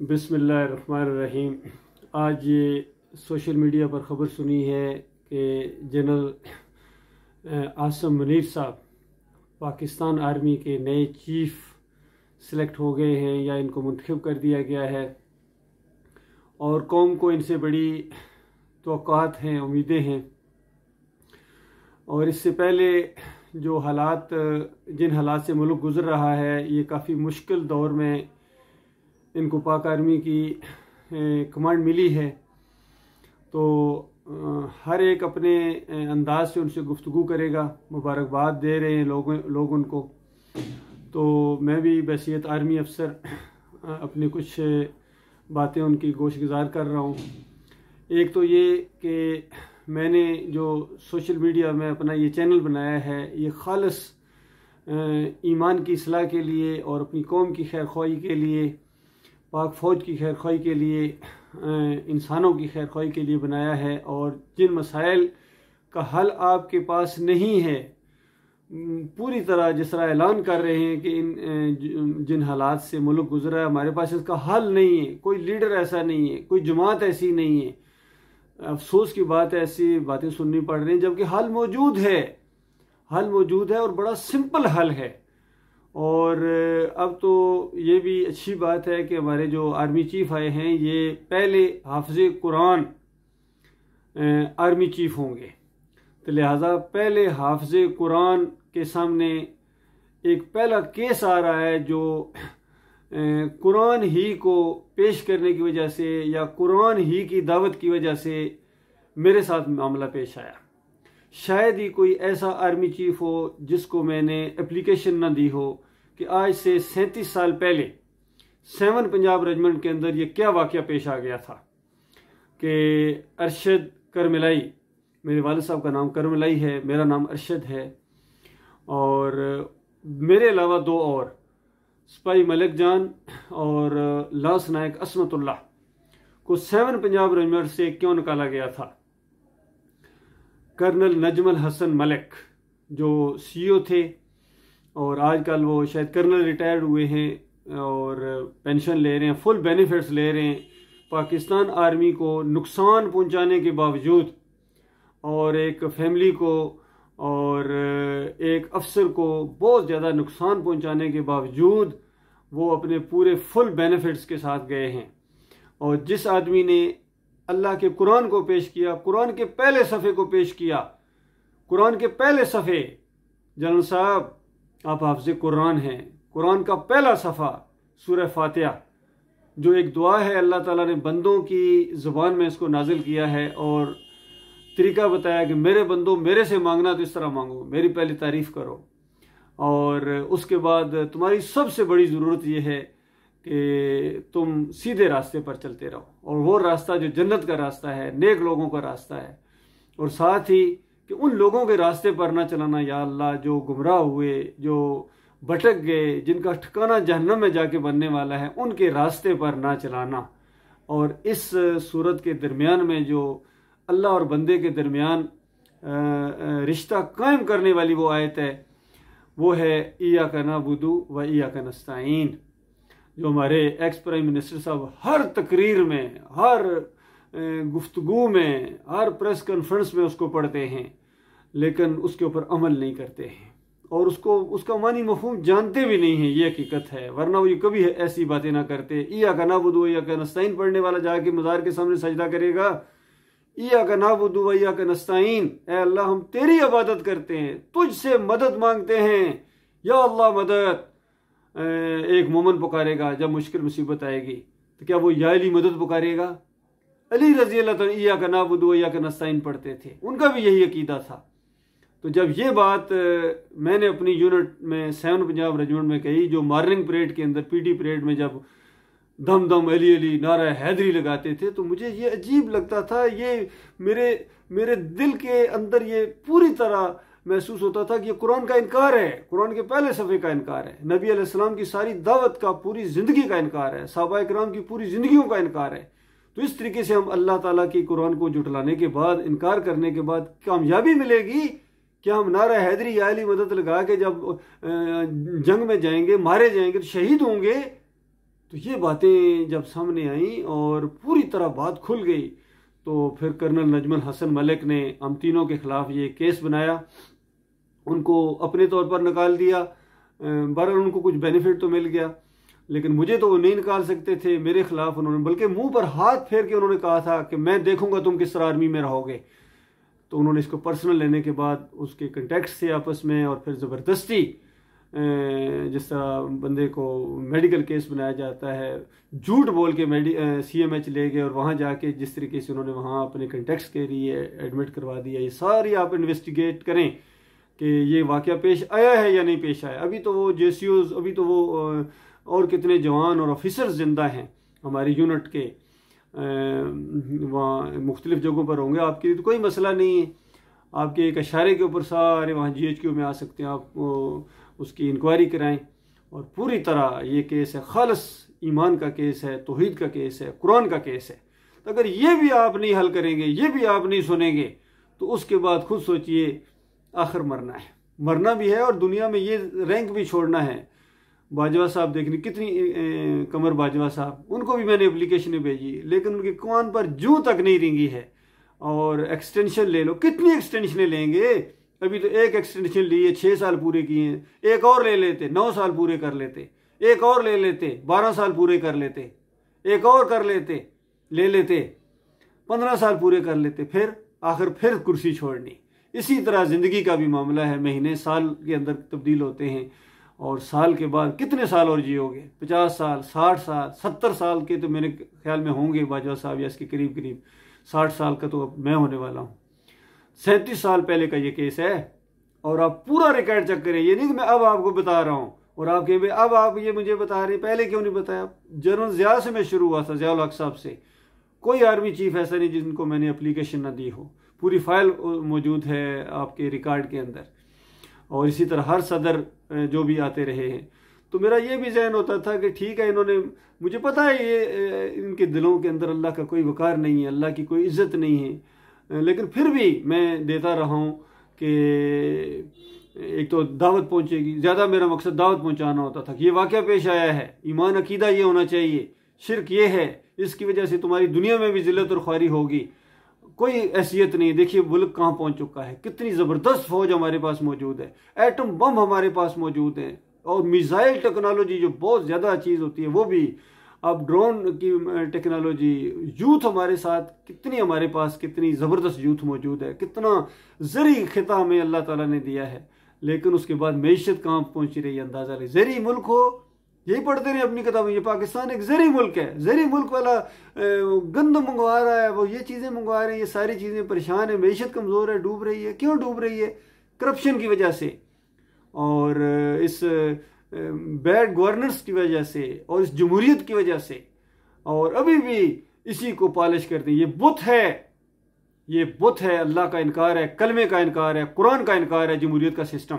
बिस्मिल्लाहिर्रहमानिर्रहीम। आज ये सोशल मीडिया पर ख़बर सुनी है कि जनरल आसिम मुनीर साहब पाकिस्तान आर्मी के नए चीफ सिलेक्ट हो गए हैं या इनको मुंतखब कर दिया गया है और कौम को इनसे बड़ी तवक्कुआत हैं, उम्मीदें हैं। और इससे पहले जो हालात जिन हालात से मुल्क गुज़र रहा है, ये काफ़ी मुश्किल दौर में इनको पाक आर्मी की कमांड मिली है, तो हर एक अपने अंदाज से उनसे गुफ्तगू करेगा। मुबारकबाद दे रहे हैं लोग उनको। तो मैं भी बहसीत आर्मी अफसर अपनी कुछ बातें उनकी गोशगुजार कर रहा हूँ। एक तो ये कि मैंने जो सोशल मीडिया में अपना ये चैनल बनाया है, ये खालिस ईमान की इस्लाह के लिए और अपनी कौम की खैर ख्वाही के लिए, पाक फ़ौज की खैर ख्वाही के लिए, इंसानों की खैर ख्वाही के लिए बनाया है। और जिन मसाइल का हल आपके पास नहीं है, पूरी तरह जिस तरह ऐलान कर रहे हैं कि जिन हालात से मुल्क गुजरा है, हमारे पास इसका हल नहीं है, कोई लीडर ऐसा नहीं है, कोई जमात ऐसी नहीं है। अफसोस की बात है, ऐसी बातें सुननी पड़ रही हैं, जबकि हल मौजूद है और बड़ा सिंपल हल है। और अब तो ये भी अच्छी बात है कि हमारे जो आर्मी चीफ आए हैं, ये पहले हाफिज़े कुरान आर्मी चीफ होंगे, तो लिहाजा पहले हाफिज़े कुरान के सामने एक पहला केस आ रहा है जो कुरान ही को पेश करने की वजह से या कुरान ही की दावत की वजह से मेरे साथ मामला पेश आया। शायद ही कोई ऐसा आर्मी चीफ हो जिसको मैंने एप्लीकेशन ना दी हो कि आज से 37 साल पहले 7 पंजाब रेजिमेंट के अंदर ये क्या वाक़या पेश आ गया था कि अरशद करमिलाई, मेरे वालिद साहब का नाम करमिलाई है, मेरा नाम अरशद है, और मेरे अलावा 2 और सिपाही मलिक जान और लांस नायक असमतुल्लाह को 7 पंजाब रेजिमेंट से क्यों निकाला गया था। कर्नल नजमुल हसन मलिक जो सीईओ थे और आजकल वो शायद कर्नल रिटायर्ड हुए हैं और पेंशन ले रहे हैं, फुल बेनिफिट्स ले रहे हैं, पाकिस्तान आर्मी को नुकसान पहुंचाने के बावजूद और एक फैमिली को और एक अफसर को बहुत ज़्यादा नुकसान पहुंचाने के बावजूद वो अपने पूरे फुल बेनिफिट्स के साथ गए हैं। और जिस आदमी ने अल्लाह के कुरान को पेश किया, कुरान के पहले सफ़े को पेश किया, कुरान के पहले सफ़े, जनरल साहब आप हाफ़िज़े कुरान हैं, कुरान का पहला सफ़ा सूरह फातिहा जो एक दुआ है, अल्लाह ताला ने बंदों की ज़ुबान में इसको नाजिल किया है और तरीका बताया कि मेरे बंदों मेरे से मांगना तो इस तरह मांगो, मेरी पहले तारीफ़ करो, और उसके बाद तुम्हारी सबसे बड़ी ज़रूरत यह है कि तुम सीधे रास्ते पर चलते रहो, और वो रास्ता जो जन्नत का रास्ता है, नेक लोगों का रास्ता है, और साथ ही कि उन लोगों के रास्ते पर ना चलाना या अल्लाह जो गुमराह हुए, जो भटक गए, जिनका ठिकाना जहन्नम में जाके बनने वाला है, उनके रास्ते पर ना चलाना। और इस सूरत के दरमियान में जो अल्लाह और बंदे के दरमियान रिश्ता कायम करने वाली वो आयत है, वो है इय्याका नअबुदु व इय्याका नस्तईन, जो हमारे एक्स प्राइम मिनिस्टर साहब हर तकरीर में, हर गुफ्तगू में, हर प्रेस कॉन्फ्रेंस में उसको पढ़ते हैं, लेकिन उसके ऊपर अमल नहीं करते हैं और उसका मानी मफहूम जानते भी नहीं हैं। ये हकीकत है, वरना वो कभी ऐसी बातें ना करते। इय्याका नअबुदु व इय्याका नस्तईन पढ़ने वाला जाके मज़ार के सामने सजदा करेगा, इय्याका नअबुदु व इय्याका नस्तईन, ऐ अल्लाह हम तेरी इबादत करते हैं, तुझसे मदद मांगते हैं, या अल्लाह मदद। एक मोमन पुकारेगा जब मुश्किल मुसीबत आएगी, तो क्या वो या अली मदद पुकारेगा? अली रज़ी अल्लाह तआला इय्याका नअबुदु व इय्याका नस्तईन पढ़ते थे, उनका भी यही अकीदा था। तो जब ये बात मैंने अपनी यूनिट में 7 पंजाब रेजिमेंट में कही, जो मॉर्निंग परेड के अंदर, पीटी परेड में जब दम दम अली अली नारा हैदरी लगाते थे, तो मुझे ये अजीब लगता था। ये मेरे दिल के अंदर ये पूरी तरह महसूस होता था कि ये कुरान का इनकार है, कुरान के पहले सफ़े का इनकार है, नबी अलैहिस्सलाम की सारी दावत का, पूरी ज़िंदगी का इनकार है, सहाबा किराम की पूरी ज़िंदगियों का इनकार है। तो इस तरीके से हम अल्लाह ताला की कुरान को जुटलाने के बाद, इनकार करने के बाद कामयाबी मिलेगी? क्या हम नारा हैदरी या अली मदद लगा के जब जंग में जाएंगे, मारे जाएंगे, तो शहीद होंगे, तो ये बातें जब सामने आई और पूरी तरह बात खुल गई, तो फिर कर्नल नजमुल हसन मलिक ने हम तीनों के खिलाफ ये केस बनाया, उनको अपने तौर पर निकाल दिया। बहरहाल उनको कुछ बेनिफिट तो मिल गया, लेकिन मुझे तो वो नहीं निकाल सकते थे। मेरे खिलाफ उन्होंने बल्कि मुंह पर हाथ फेर के उन्होंने कहा था कि मैं देखूंगा तुम किस तरह आर्मी में रहोगे। तो उन्होंने इसको पर्सनल लेने के बाद उसके कंटेक्ट से आपस में, और फिर ज़बरदस्ती जिस तरह बंदे को मेडिकल केस बनाया जाता है, झूठ बोल के CMH ले गए और वहाँ जाके जिस तरीके से उन्होंने वहाँ अपने कंटेक्ट्स के लिए एडमिट करवा दिया। ये सारी आप इन्वेस्टिगेट करें कि ये वाक़या पेश आया है या नहीं पेश आया। अभी तो वो JCOs, अभी तो वो और कितने जवान और ऑफिसर्स जिंदा हैं हमारी यूनिट के, वहाँ मुख्तलिफ जगहों पर होंगे। आपके लिए तो कोई मसला नहीं है, आपके एक इशारे के ऊपर सारे वहाँ GHQ में आ सकते हैं, आप उसकी इंक्वायरी कराएं। और पूरी तरह ये केस है, खालिस ईमान का केस है, तौहीद का केस है, कुरान का केस है। तो अगर ये भी आप नहीं हल करेंगे, ये भी आप नहीं सुनेंगे, तो उसके बाद खुद सोचिए, आखिर मरना है, मरना भी है और दुनिया में ये रैंक भी छोड़ना है। बाजवा साहब देखने कितनी कमर बाजवा साहब, उनको भी मैंने एप्लीकेशनें भेजी, लेकिन उनके कान पर जूं तक नहीं रेंगी है। और एक्सटेंशन ले लो, कितनी एक्सटेंशनें लेंगे? अभी तो एक एक्सटेंशन ली है, 6 साल पूरे किए हैं, एक और ले लेते 9 साल पूरे कर लेते, एक और ले लेते 12 साल पूरे कर लेते, एक और कर लेते ले लेते 15 साल पूरे कर लेते, फिर आखिर फिर कुर्सी छोड़नी। इसी तरह ज़िंदगी का भी मामला है, महीने साल के अंदर तब्दील होते हैं, और साल के बाद कितने साल और जियोगे? 50 साल, 60 साल, 70 साल के तो मेरे ख्याल में होंगे बाजवा साहब, या इसके करीब करीब 60 साल का तो अब मैं होने वाला हूँ। 37 साल पहले का ये केस है, और आप पूरा रिकॉर्ड चेक करें। ये नहीं कि मैं अब आपको बता रहा हूँ और आप कहें अब आप ये मुझे बता रहे हैं, पहले क्यों नहीं बताया? जनरल ज़िया से मैं शुरू हुआ था, ज़िया उल हक साहब से। कोई आर्मी चीफ ऐसा नहीं जिनको मैंने एप्लीकेशन ना दी हो, पूरी फाइल मौजूद है आपके रिकॉर्ड के अंदर। और इसी तरह हर सदर जो भी आते रहे हैं। तो मेरा ये भी जहन होता था कि ठीक है, इन्होंने, मुझे पता है ये इनके दिलों के अंदर अल्लाह का कोई वकार नहीं है, अल्लाह की कोई इज्जत नहीं है, लेकिन फिर भी मैं देता रहा हूँ कि एक तो दावत पहुँचेगी। ज़्यादा मेरा मकसद दावत पहुँचाना होता था कि ये वाक़या पेश आया है, ईमान अकीदा ये होना चाहिए, शिरक ये है, इसकी वजह से तुम्हारी दुनिया में भी ज़िल्लत और ख्वारी होगी, कोई हैसियत नहीं। देखिए मुल्क कहाँ पहुँच चुका है, कितनी ज़बरदस्त फौज हमारे पास मौजूद है, एटम बम हमारे पास मौजूद है, और मिसाइल टेक्नोलॉजी जो बहुत ज़्यादा चीज़ होती है वो भी, अब ड्रोन की टेक्नोलॉजी, यूथ हमारे साथ कितनी, हमारे पास कितनी ज़बरदस्त यूथ मौजूद है, कितना ज़री खिता हमें अल्लाह ताला ने दिया है। लेकिन उसके बाद मैशत कहाँ पहुँची रही है, अंदाज़ा नहीं। ज़री मुल्क हो, यही पढ़ते रहे अपनी किताबें, ये पाकिस्तान एक ज़री मुल्क है, ज़री मुल्क वाला गंदम मंगवा रहा है, वो ये चीज़ें मंगवा रहे हैं, ये सारी चीज़ें परेशान है, मैशत कमज़ोर है, डूब रही है। क्यों डूब रही है? करप्शन की वजह से, और इस बैड गवर्नेंस की वजह से, और इस जमहूरियत की वजह से, और अभी भी इसी को पॉलिश करते हैं। ये बुत है, ये बुत है, अल्लाह का इनकार है, कलमे का इनकार है, कुरान का इनकार है, जमहूरियत का सिस्टम।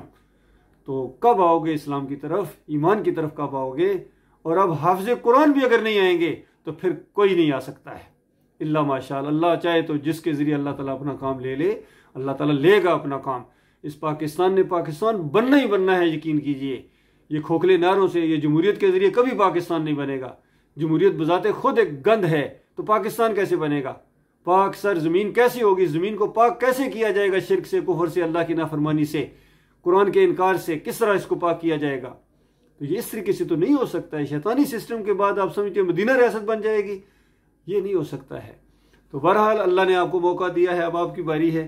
तो कब आओगे इस्लाम की तरफ, ईमान की तरफ कब आओगे? और अब हाफिज़ कुरान भी अगर नहीं आएंगे तो फिर कोई नहीं आ सकता है, इल्ला माशाअल्लाह। अल्लाह चाहे तो जिसके ज़रिए अल्लाह ताला अपना काम ले ले, अल्लाह ताला लेगा अपना काम। इस पाकिस्तान ने पाकिस्तान बनना ही बनना है, यकीन कीजिए। ये खोखले नारों से, ये जमहूरियत के ज़रिए कभी पाकिस्तान नहीं बनेगा। जमहूरियत बजाते खुद एक गंद है, तो पाकिस्तान कैसे बनेगा? पाक सर ज़मीन कैसी होगी? ज़मीन को पाक कैसे किया जाएगा? शिरक से, कुफर से, अल्लाह की नाफरमानी से, कुरान के इनकार से किस तरह इसको पाक किया जाएगा? तो ये इस तरीके से तो नहीं हो सकता है। शैतानी सिस्टम के बाद आप समझते हो मदीना रियासत बन जाएगी, ये नहीं हो सकता है। तो बहरहाल अल्लाह ने आपको मौका दिया है, अब आपकी बारी है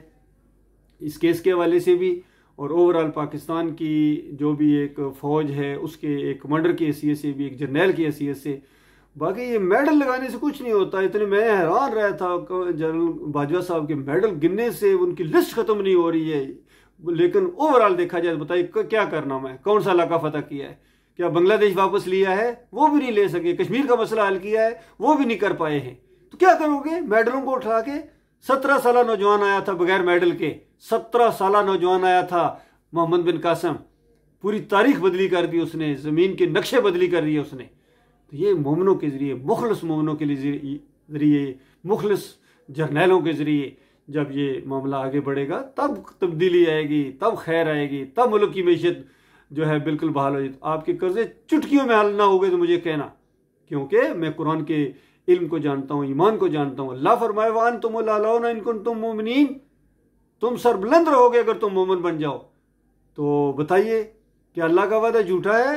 इस केस के हवाले से भी, और ओवरऑल पाकिस्तान की जो भी एक फ़ौज है उसके एक कमांडर की हैसियत से भी, एक जर्नैल की हैसियत से। बाकी ये मेडल लगाने से कुछ नहीं होता। इतने मैं हैरान रहा था जनरल बाजवा साहब के मेडल गिनने से, उनकी लिस्ट ख़त्म नहीं हो रही है। लेकिन ओवरऑल देखा जाए, बताइए क्या करना है, कौन सा इलाका फतह किया है? क्या बांग्लादेश वापस लिया है? वो भी नहीं ले सके। कश्मीर का मसला हल किया है, वो भी नहीं कर पाए हैं। तो क्या करोगे? मेडलों को उठा के 17 साल नौजवान आया था बगैर मेडल के, 17 साल नौजवान आया था मोहम्मद बिन कासम, पूरी तारीख बदली कर दी उसने, ज़मीन के नक्शे बदली कर दिए उसने। तो ये मोमिनों के ज़रिए, मुखलिस मोमिनों के ज़रिए, मुखलिस जर्नैलों के ज़रिए जब ये मामला आगे बढ़ेगा, तब तब्दीली आएगी, तब खैर आएगी, तब मुल्क की मैशत जो है बिल्कुल बहाल हो जाए। आपके कर्जे चुटकियों में हल ना हो गए तो मुझे कहना, क्योंकि मैं कुरान के इल्म को जानता हूँ, ईमान को जानता हूँ। अल्लाह फरमाए वान तुम लालौना इन कुंतुम मोमिनीन, तुम सरबुलंद रहोगे अगर तुम मोमिन बन जाओ। तो बताइए कि अल्लाह का वादा झूठा है?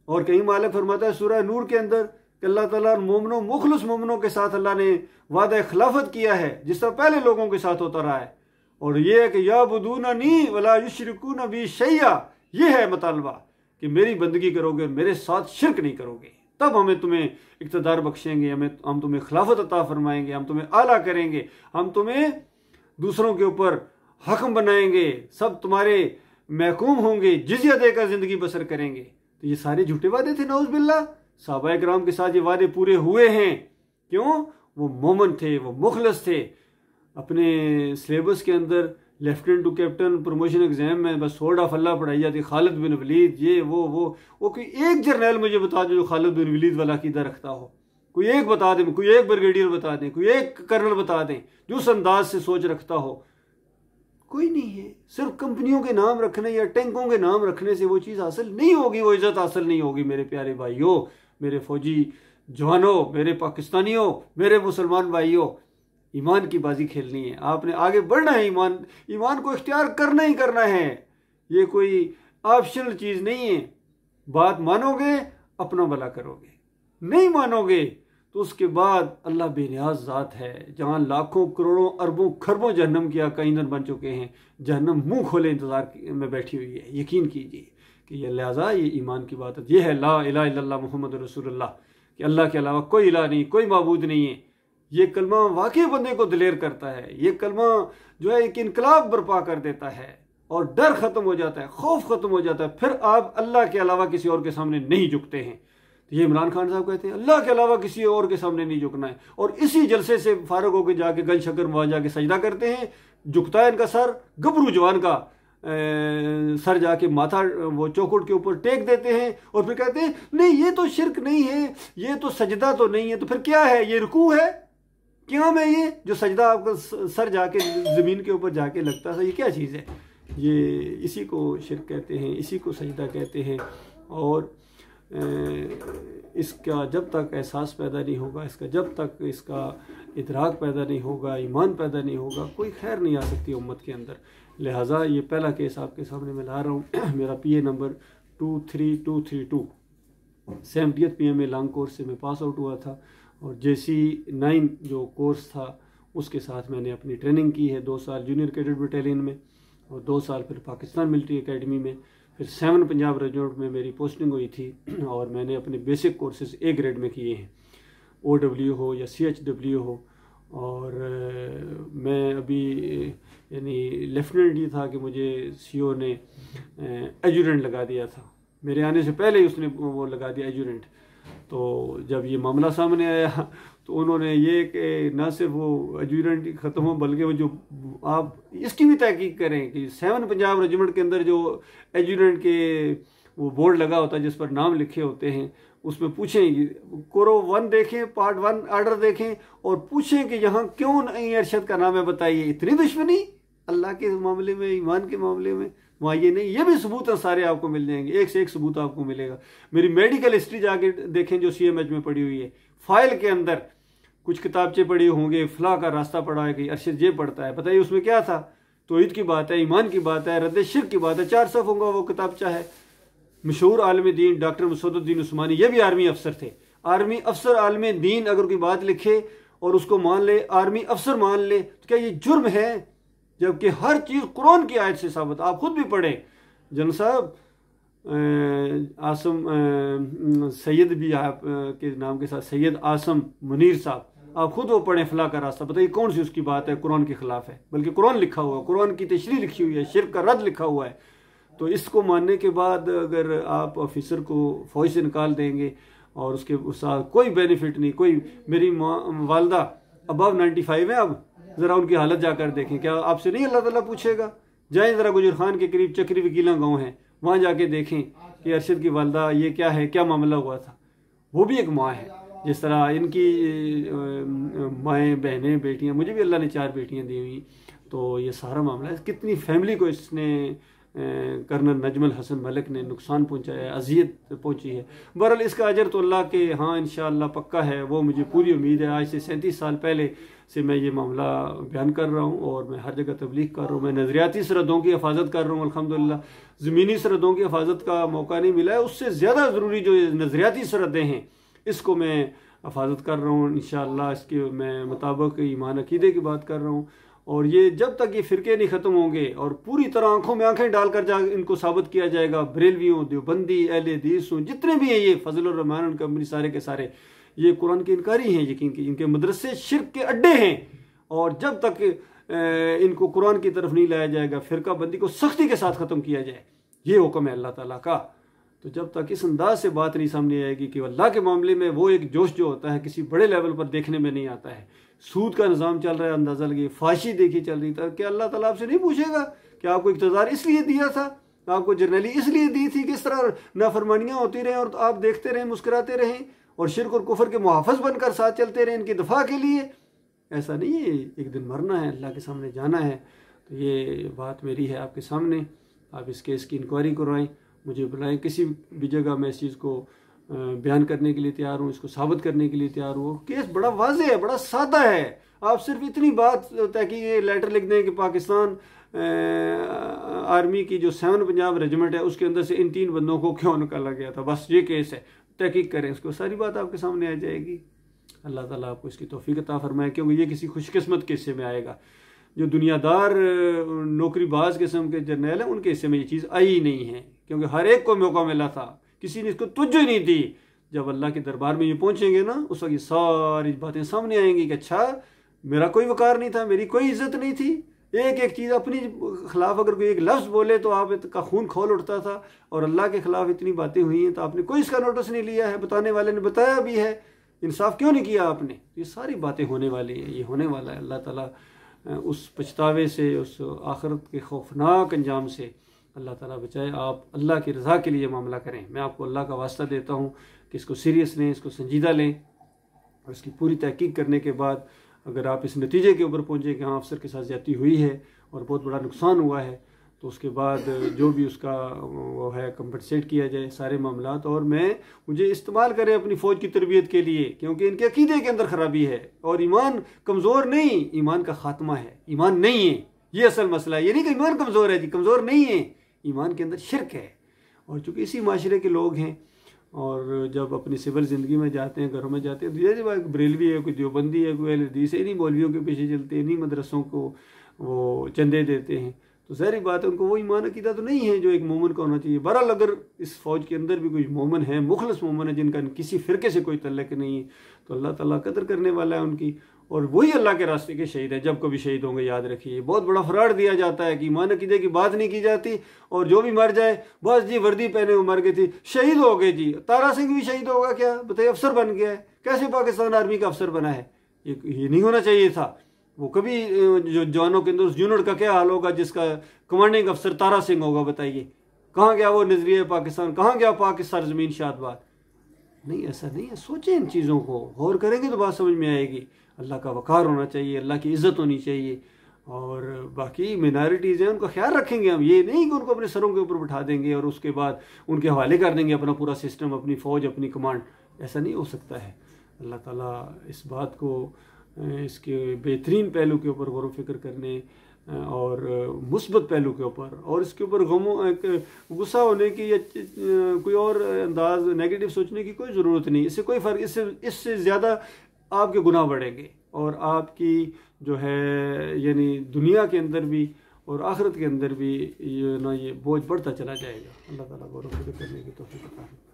और कहीं मालिक फरमाता है सूरह नूर के अंदर कि अल्लाह ताला मोमिनों, मुखलिस मोमिनों के साथ अल्लाह ने वादा खिलाफत किया है जिस तरह पहले लोगों के साथ होता रहा है। और ये है कि या बुदूननी वला युशरिकून बी शैया, ये है मुतालबा कि मेरी बंदगी करोगे, मेरे साथ शिरक नहीं करोगे, तब हमें तुम्हें इक़्तिदार बख्शेंगे, हम तुम्हें खिलाफत अता फरमाएंगे, हम तुम्हें आला करेंगे, हम तुम्हें दूसरों के ऊपर हकम बनाएंगे, सब तुम्हारे महकूम होंगे, जिज़िया देकर ज़िंदगी बसर करेंगे। तो ये सारे झूठे वादे थे नौज़ बिल्लाह। सहाबाए किराम के साथ ये वादे पूरे हुए हैं। क्यों? वो मोमिन थे, वो मुखलिस थे। अपने सिलेबस के अंदर lieutenant to captain promotion exam में बस सोर्ड ऑफ अल्लाह पढ़ाई जाती, खालिद बिन वलीद, ये वो कोई एक जर्नैल मुझे बता दो जो खालिद बिन वलीद वाला अकीदा रखता हो, कोई एक बता दें, कोई एक ब्रिगेडियर बता दें, कोई एक कर्नल बता दें जो उस अंदाज से सोच रखता हो। कोई नहीं है। सिर्फ कंपनियों के नाम रखने या टैंकों के नाम रखने से वो चीज़ हासिल नहीं होगी, वो इज्जत हासिल नहीं होगी। मेरे प्यारे भाइयों, मेरे फौजी जवानों, मेरे पाकिस्तानियों, मेरे मुसलमान भाइयों, ईमान की बाजी खेलनी है, आपने आगे बढ़ना है। ईमान को इख्तियार करना ही करना है। ये कोई ऑप्शनल चीज़ नहीं है। बात मानोगे अपना भला करोगे, नहीं मानोगे तो उसके बाद अल्लाह बेनियाज ज़ात है, जहाँ लाखों करोड़ों अरबों खरबों जहन्नम के आका ईंधन बन चुके हैं। जहन्नम मुंह खोले इंतज़ार में बैठी हुई है। यकीन कीजिए कि यह लिहाजा ये ईमान की बात है। ये है ला इलाहा इल्लल्लाह मुहम्मद रसूलुल्लाह, कि अल्लाह के अलावा कोई इलाह नहीं, कोई माबूद नहीं है। ये कलमा वाकई बंदे को दिलेर करता है। ये कलमा जो है एक इनकलाब बर्पा कर देता है और डर ख़त्म हो जाता है, खौफ ख़त्म हो जाता है। फिर आप अल्लाह के अलावा किसी और के सामने नहीं झुकते हैं। तो ये इमरान खान साहब कहते हैं अल्लाह के अलावा किसी और के सामने नहीं झुकना है। और इसी जलसे से फारग होकर जाके गन शकर वहाँ जाके सजदा करते हैं। झुकता है इनका सर, गबरू जवान का सर जाके माथा वो चौखट के ऊपर टेक देते हैं और फिर कहते हैं नहीं ये तो शिरक नहीं है, ये तो सजदा तो नहीं है। तो फिर क्या है? ये रुकू है, क्याम है? ये जो सजदा आपका सर जाके ज़मीन के ऊपर जाके लगता था, ये क्या चीज़ है? ये इसी को शिरक कहते हैं, इसी को सजदा कहते हैं। और इसका जब तक एहसास पैदा नहीं होगा, इसका जब तक इसका इदराक पैदा नहीं होगा, ईमान पैदा नहीं होगा, कोई खैर नहीं आ सकती उम्मत के अंदर। लिहाजा ये पहला केस आपके सामने मैं ला रहा हूँ। मेरा PA number 23232 70th PMA long course से मैं पास आउट हुआ था और JC 9 जो कोर्स था उसके साथ मैंने अपनी ट्रेनिंग की है। 2 साल जूनियर कैडेट बटालियन में और 2 साल फिर पाकिस्तान मिलिट्री एकेडमी में, फिर 7 पंजाब रेजिमेंट में मेरी पोस्टिंग हुई थी और मैंने अपने बेसिक कोर्सेज A ग्रेड में किए हैं, OW हो या CHW हो। और मैं अभी यानी लेफ्टिनेंट ये था कि मुझे CO ने एजुरेंट लगा दिया था। मेरे आने से पहले ही उसने वो लगा दिया एजुरेंट। तो जब ये मामला सामने आया तो उन्होंने ये कि ना सिर्फ वो एजुरेंट ख़त्म हो बल्कि वो जो आप इसकी भी तहकीक करें कि 7 पंजाब रेजिमेंट के अंदर जो एजुरेंट के वो बोर्ड लगा होता है जिस पर नाम लिखे होते हैं, उसमें पूछें, कोरो 1 देखें, पार्ट 1 आर्डर देखें और पूछें कि यहाँ क्यों नहीं अरशद का नाम है, बताइए। इतनी दुश्मनी अल्लाह के मामले में, ईमान के मामले में वहाँ ये नहीं। ये भी सबूत है, सारे आपको मिल जाएंगे, एक से एक सबूत आपको मिलेगा। मेरी मेडिकल हिस्ट्री जाके देखें जो CMH में पड़ी हुई है, फाइल के अंदर कुछ किताबचे पड़ी होंगे, फला का रास्ता पड़ा है कि अरशद ये पढ़ता है, बताइए उसमें क्या था? तौहीद की बात है, ईमान की बात है, रद्द शिर्क की बात है। 4 सफ़ होगा वो किताबचा है। मशहूर आलम दीन डॉक्टर मसूदुद्दीन उस्मानी, ये भी आर्मी अफसर थे। आर्मी अफसर आलम दीन अगर कोई बात लिखे और उसको मान ले, आर्मी अफसर मान ले, तो क्या ये जुर्म है? जबकि हर चीज़ कुरान की आयत से साबित। आप खुद भी पढ़ें। जन साहब आसम सैयद भी आप के नाम के साथ सैयद आसम मुनीर साहब, आप खुद वो पढ़ें फला का रास्ता, बताइए कौन सी उसकी बात है कुरान के खिलाफ है? बल्कि कुरान लिखा हुआ है, कुरान की तशरीह लिखी हुई है, शिर्क का रद्द लिखा हुआ है। तो इसको मानने के बाद अगर आप ऑफिसर को फौज से निकाल देंगे और उसके साथ कोई बेनिफिट नहीं, कोई मेरी वालदा अबव 95 है, अब ज़रा उनकी हालत जाकर देखें, क्या आपसे नहीं अल्लाह ताला पूछेगा? जाएं ज़रा गुजर खान के करीब चक्री वकीला गाँव है, वहाँ जाके देखें कि अरशद की वालदा ये क्या है, क्या मामला हुआ था। वो भी एक माँ है, जिस तरह इनकी माएँ, बहनें, बेटियाँ, मुझे भी अल्लाह ने 4 बेटियाँ दी हुई। तो ये सारा मामला है, कितनी फैमिली को इसने कर्नल नजमुल हसन मलिक ने नुकसान पहुंचाया है, अजियत पहुंची है। बहरहाल इसका अजर तो अल्लाह के हाँ इंशाअल्लाह पक्का है, वो मुझे पूरी उम्मीद है। आज से 37 साल पहले से मैं ये मामला बयान कर रहा हूँ और मैं हर जगह तबलीग कर रहा हूँ। मैं नज़रियाती सरहदों की हिफाजत कर रहा हूँ अल्हम्दुलिल्लाह। ज़मीनी सरहदों की हिफाजत का मौका नहीं मिला है, उससे ज़्यादा ज़रूरी जो नज़रियाती सरहदें हैं इसको मैं हिफाजत कर रहा हूँ इंशाअल्लाह। इसके मैं मुताबिक ईमान अकीदे की बात कर रहा हूँ। और ये जब तक ये फ़िरके नहीं ख़त्म होंगे और पूरी तरह आंखों में आंखें डालकर जा इनको साबित किया जाएगा, बरेलवियों, देवबंदी, अहले हदीसों, जितने भी हैं ये फजलुर रहमान उनका सारे के सारे ये कुरान के इनकारी हैं, यकीन की इनके मदरसे शिर्क के अड्डे हैं। और जब तक इनको कुरान की तरफ नहीं लाया जाएगा, फ़िरका बंदी को सख्ती के साथ ख़त्म किया जाए, ये हुक्म है अल्लाह ताला का। तो जब तक इस अंदाज से बात नहीं सामने आएगी कि अल्लाह के मामले में वो एक जोश जो होता है किसी बड़े लेवल पर देखने में नहीं आता है। सूद का निज़ाम चल रहा है, अंदाज़ा लगे, फाशी देखी चल रही था, क्या अल्लाह ताला आपसे नहीं पूछेगा कि आपको इख्तियार इसलिए दिया था, आपको जर्नली इसलिए दी थी, किस तरह नाफरमानियाँ होती रहें और आप देखते रहें, मुस्कुराते रहें और शिर्क और कुफर के मुहाफ़िज़ बनकर साथ चलते रहें इनकी दफ़ा के लिए? ऐसा नहीं है, एक दिन मरना है, अल्लाह के सामने जाना है। तो ये बात मेरी है आपके सामने, आप इस केस की इंक्वायरी करवाएं, मुझे बुलाएं, किसी भी जगह मैं इस चीज़ को बयान करने के लिए तैयार हूँ, इसको साबित करने के लिए तैयार हूँ। केस बड़ा वाज़ेह है, बड़ा सादा है। आप सिर्फ इतनी बात तहकीक लेटर लिख दें कि पाकिस्तान आर्मी की जो 7 पंजाब रेजिमेंट है उसके अंदर से इन 3 बंदों को क्यों निकाला गया था, बस ये केस है, तहकीक करें इसको, सारी बात आपके सामने आ जाएगी। अल्लाह ताला आपको इसकी तौफीक अता फरमाए, क्योंकि ये किसी खुशकिस्मत के हिस्से में आएगा। जो दुनियादार नौकरीबाज किस्म के जर्नल हैं उनके हिस्से में ये चीज़ आई ही नहीं है, क्योंकि हर एक को मौका मिला था, किसी ने इसको तवज्जो ही नहीं दी। जब अल्लाह के दरबार में ये पहुंचेंगे ना, उस वक्त ये सारी बातें सामने आएंगी कि अच्छा मेरा कोई वकार नहीं था, मेरी कोई इज्जत नहीं थी। एक एक चीज़ अपनी खिलाफ अगर कोई एक लफ्ज़ बोले तो आप का खून खोल उठता था, और अल्लाह के खिलाफ इतनी बातें हुई हैं तो आपने कोई इसका नोटिस नहीं लिया है, बताने वाले ने बताया भी है, इंसाफ क्यों नहीं किया आपने? ये सारी बातें होने वाली हैं, ये होने वाला है। अल्लाह ताला उस पछतावे से, उस आखिरत के खौफनाक अंजाम से अल्लाह ताला बचाए। आप अल्लाह की रज़ा के लिए मामला करें। मैं आपको अल्लाह का वास्ता देता हूँ कि इसको सीरियस लें, इसको संजीदा लें, और इसकी पूरी तहकीक करने के बाद अगर आप इस नतीजे के ऊपर पहुँचे कि हाँ अफसर के साथ ज्यादती हुई है और बहुत बड़ा नुकसान हुआ है, तो उसके बाद जो भी उसका वो है कंपनसेट किया जाए सारे मामलात। और मुझे इस्तेमाल करें अपनी फ़ौज की तरबियत के लिए, क्योंकि इनके अकीदे के अंदर ख़राबी है और ईमान कमज़ोर नहीं, ईमान का ख़ात्मा है, ईमान नहीं है, ये असल मसला है। ये नहीं कि ईमान कमज़ोर है जी, कमज़ोर नहीं है, ईमान के अंदर शिरक है। और चूँकि इसी माशरे के लोग हैं और जब अपनी सिविल ज़िंदगी में जाते हैं, घरों में जाते हैं, तो ये बरेलवी है, कोई देवबंदी है, कोई अहले हदीस है, इन्हीं मौलवियों के पीछे चलते हैं, इन्हीं मदरसों को वो चंदे देते हैं, तो ज़ाहिर बात है उनको वो ईमान अकीदा तो नहीं है जो एक मोमिन का होना चाहिए। बहरहाल अगर इस फ़ौज के अंदर भी कोई मोमिन है, मुखलस मोमिन है, जिनका किसी फ़िरके से कोई तल्लुक़ नहीं है, तो अल्लाह ताला कदर करने वाला है उनकी, और वही अल्लाह के रास्ते के शहीद है। जब कभी शहीद होंगे याद रखिए, बहुत बड़ा फराड दिया जाता है कि ईमान अकीदे की बात नहीं की जाती, और जो भी मर जाए बस जी वर्दी पहने वो मर गई थी, शहीद हो गए जी। तारा सिंह भी शहीद होगा क्या? बताइए, अफसर बन गया है, कैसे पाकिस्तान आर्मी का अफसर बना है? ये नहीं होना चाहिए था। वो कभी जो जवानों के अंदर उस यूनिट का क्या हाल होगा जिसका कमांडिंग अफसर तारा सिंह होगा? बताइए, कहाँ गया वो नजरिया पाकिस्तान, कहाँ गया पाकिस्तान ज़मीन शादबाद? नहीं, ऐसा नहीं है। सोचें इन चीज़ों को, गौर करेंगे तो बात समझ में आएगी। अल्लाह का वक़ार होना चाहिए, अल्लाह की इज़्ज़त होनी चाहिए, और बाकी मिनॉरिटीज़ हैं उनका ख्याल रखेंगे हम। ये नहीं कि उनको अपने सरों के ऊपर बिठा देंगे और उसके बाद उनके हवाले कर देंगे अपना पूरा सिस्टम, अपनी फ़ौज, अपनी कमांड। ऐसा नहीं हो सकता है। अल्लाह ताला इस बात को, इसके बेहतरीन पहलू के ऊपर गौर फ़िक्र करने और मुस्बत पहलू के ऊपर, और इसके ऊपर गुस्सा होने की या कोई और अंदाज नेगेटिव सोचने की कोई ज़रूरत नहीं। इससे कोई फ़र्क, इससे ज़्यादा आपके गुनाह बढ़ेंगे और आपकी जो है यानी दुनिया के अंदर भी और आखिरत के अंदर भी ये बोझ बढ़ता चला जाएगा। अल्लाह ताला गौर व फिक्र करने की तौफीक अता फरमाए।